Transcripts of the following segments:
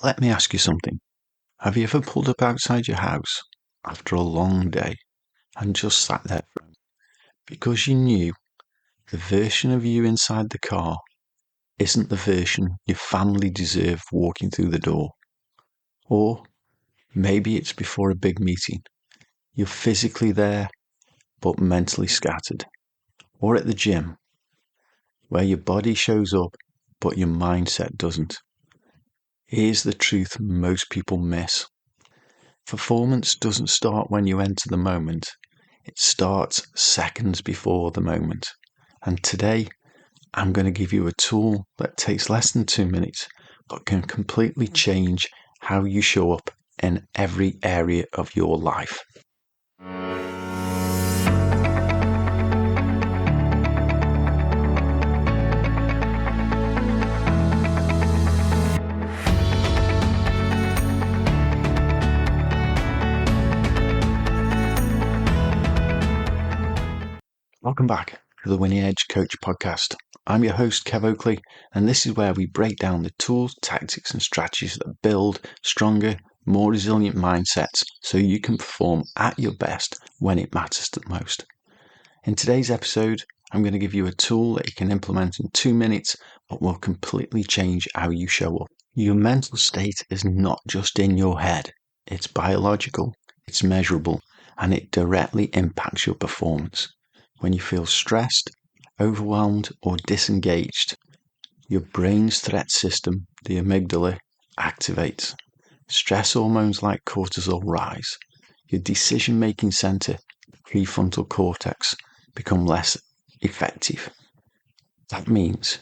Let me ask you something. Have you ever pulled up outside your house after a long day and just sat there because you knew the version of you inside the car isn't the version your family deserve walking through the door? Or maybe it's before a big meeting. You're physically there, but mentally scattered. Or at the gym, where your body shows up, but your mindset doesn't. Here's the truth most people miss. Performance doesn't start when you enter the moment. It starts seconds before the moment. And today, I'm going to give you a tool that takes less than 2 minutes, but can completely change how you show up in every area of your life. Welcome back to the Winning Edge Coach podcast. I'm your host, Kev Oakley, and this is where we break down the tools, tactics, and strategies that build stronger, more resilient mindsets so you can perform at your best when it matters the most. In today's episode, I'm going to give you a tool that you can implement in 2 minutes, but will completely change how you show up. Your mental state is not just in your head. It's biological, it's measurable, and it directly impacts your performance. When you feel stressed, overwhelmed, or disengaged, your brain's threat system, the amygdala, activates. Stress hormones like cortisol rise. Your decision-making center, prefrontal cortex, become less effective. That means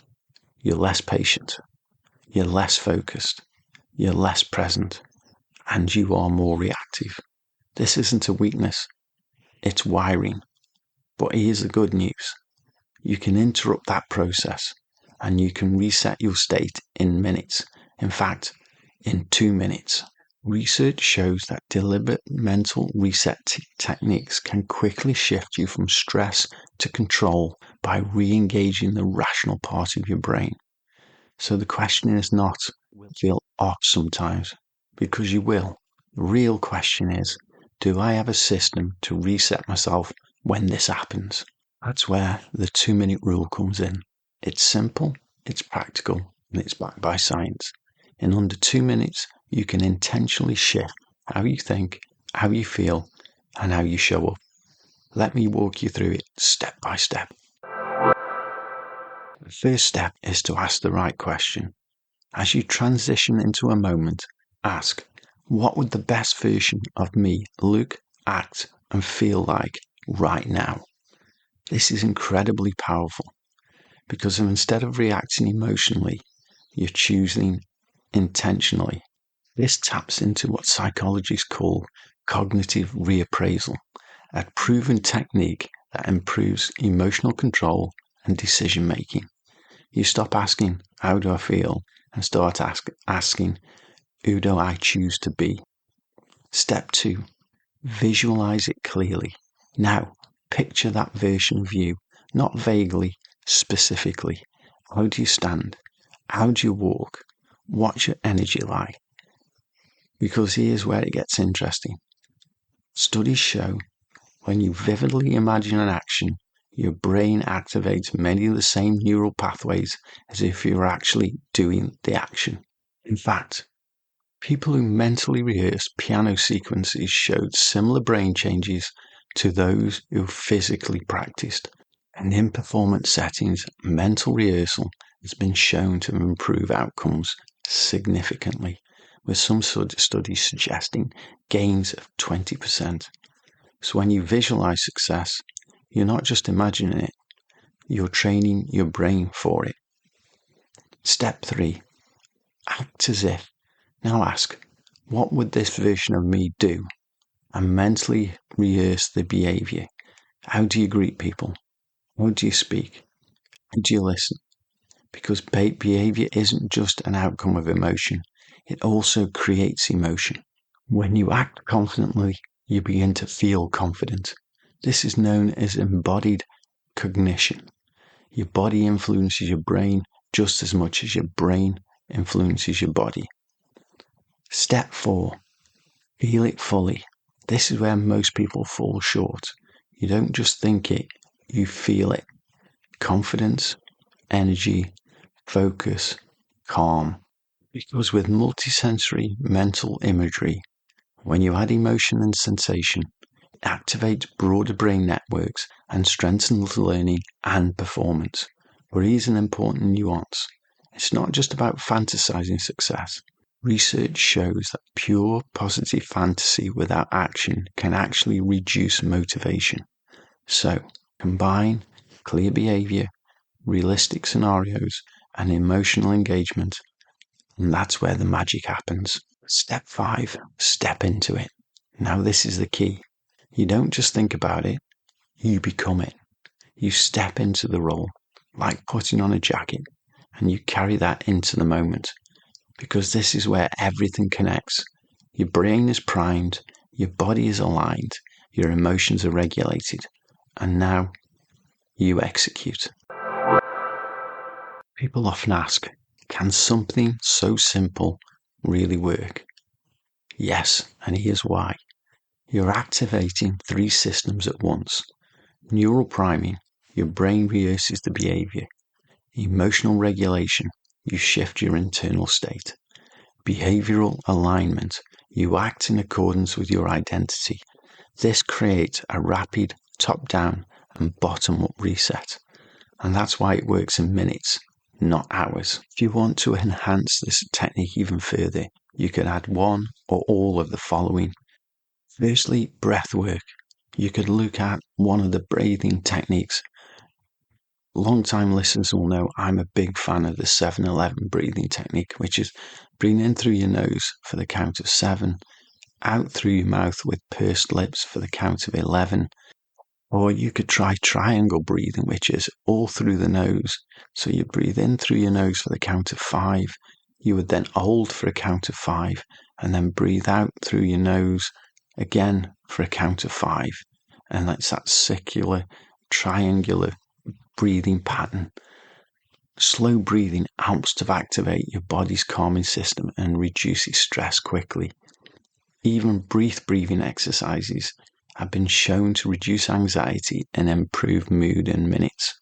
you're less patient, you're less focused, you're less present, and you are more reactive. This isn't a weakness, it's wiring. But here's the good news. You can interrupt that process and you can reset your state in minutes. In fact, in 2 minutes. Research shows that deliberate mental reset techniques can quickly shift you from stress to control by re-engaging the rational part of your brain. So the question is not, will feel off sometimes? Because you will. The real question is, do I have a system to reset myself when this happens? That's where the 2-minute rule comes in. It's simple, it's practical, and it's backed by science. In under 2 minutes, you can intentionally shift how you think, how you feel, and how you show up. Let me walk you through it step by step. The first step is to ask the right question. As you transition into a moment, ask, what would the best version of me look, act, and feel like right now? This is incredibly powerful because instead of reacting emotionally, you're choosing intentionally. This taps into what psychologists call cognitive reappraisal, a proven technique that improves emotional control and decision making. You stop asking, how do I feel? And start asking, who do I choose to be? Step 2, visualize it clearly. Now, picture that version of you, not vaguely, specifically. How do you stand? How do you walk? What's your energy like? Because here's where it gets interesting. Studies show when you vividly imagine an action, your brain activates many of the same neural pathways as if you were actually doing the action. In fact, people who mentally rehearsed piano sequences showed similar brain changes to those who physically practiced. And in performance settings, mental rehearsal has been shown to improve outcomes significantly, with some studies suggesting gains of 20%. So when you visualize success, you're not just imagining it, you're training your brain for it. Step 3, act as if. Now ask, what would this version of me do? And mentally rehearse the behavior. How do you greet people? How do you speak? How do you listen? Because behavior isn't just an outcome of emotion, it also creates emotion. When you act confidently, you begin to feel confident. This is known as embodied cognition. Your body influences your brain just as much as your brain influences your body. Step 4. Feel it fully. This is where most people fall short. You don't just think it, you feel it. Confidence, energy, focus, calm. Because with multisensory mental imagery, when you add emotion and sensation, it activates broader brain networks and strengthens learning and performance. But here's an important nuance. It's not just about fantasizing success. Research shows that pure positive fantasy without action can actually reduce motivation. So, combine clear behavior, realistic scenarios, and emotional engagement, and that's where the magic happens. Step 5, step into it. Now this is the key. You don't just think about it, you become it. You step into the role, like putting on a jacket, and you carry that into the moment. Because this is where everything connects. Your brain is primed, your body is aligned, your emotions are regulated, and now you execute. People often ask, can something so simple really work? Yes, and here's why. You're activating 3 systems at once. Neural priming, your brain rehearses the behavior. Emotional regulation, you shift your internal state. Behavioral alignment, you act in accordance with your identity. This creates a rapid top-down and bottom-up reset. And that's why it works in minutes, not hours. If you want to enhance this technique even further, you could add one or all of the following. Firstly, breath work. You could look at one of the breathing techniques. Long-time listeners will know I'm a big fan of the 7-11 breathing technique, which is breathe in through your nose for the count of 7, out through your mouth with pursed lips for the count of 11. Or you could try triangle breathing, which is all through the nose. So you breathe in through your nose for the count of 5. You would then hold for a count of 5 and then breathe out through your nose again for a count of 5. And that's that circular, triangular breathing pattern. Slow breathing helps to activate your body's calming system and reduces stress quickly. Even brief breathing exercises have been shown to reduce anxiety and improve mood in minutes.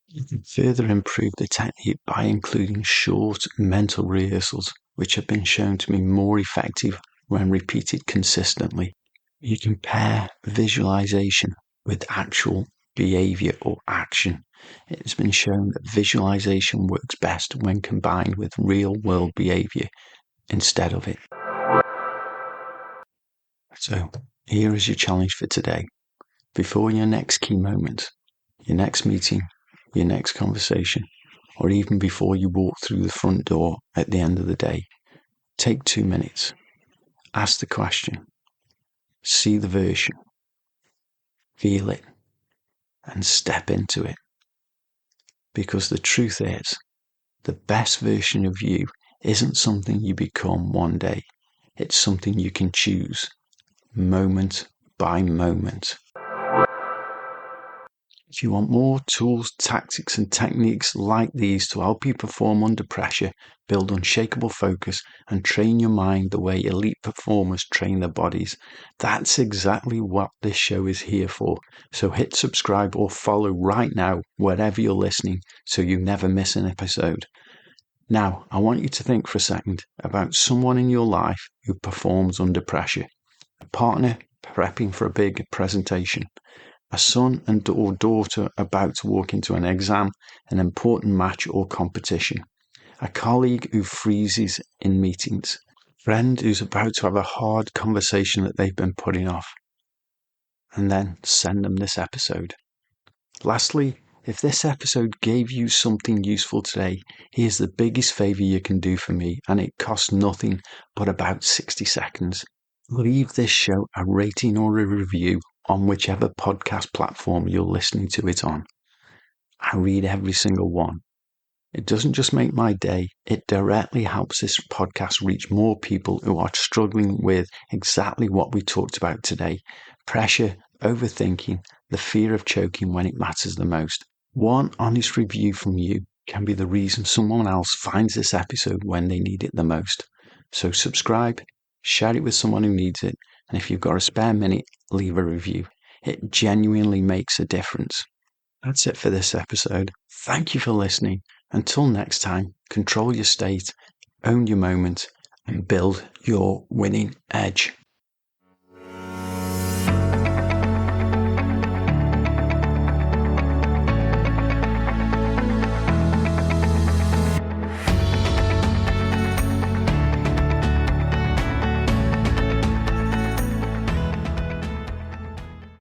You can further improve the technique by including short mental rehearsals, which have been shown to be more effective when repeated consistently. You can pair visualization with actual behavior or action. It has been shown that visualization works best when combined with real-world behavior instead of it. So, here is your challenge for today. Before your next key moment, your next meeting, your next conversation, or even before you walk through the front door at the end of the day, take 2 minutes. Ask the question. See the version. Feel it. And step into it. Because the truth is, the best version of you isn't something you become one day. It's something you can choose, moment by moment. If you want more tools, tactics, and techniques like these to help you perform under pressure, build unshakable focus, and train your mind the way elite performers train their bodies, that's exactly what this show is here for. So hit subscribe or follow right now wherever you're listening so you never miss an episode. Now, I want you to think for a second about someone in your life who performs under pressure. A partner prepping for a big presentation. A son or daughter about to walk into an exam, an important match or competition. A colleague who freezes in meetings. A friend who's about to have a hard conversation that they've been putting off. And then send them this episode. Lastly, if this episode gave you something useful today, here's the biggest favor you can do for me, and it costs nothing but about 60 seconds. Leave this show a rating or a review on whichever podcast platform you're listening to it on. I read every single one. It doesn't just make my day, it directly helps this podcast reach more people who are struggling with exactly what we talked about today. Pressure, overthinking, the fear of choking when it matters the most. One honest review from you can be the reason someone else finds this episode when they need it the most. So subscribe, share it with someone who needs it, and if you've got a spare minute, leave a review. It genuinely makes a difference. That's it for this episode. Thank you for listening. Until next time, control your state, own your moment, and build your winning edge.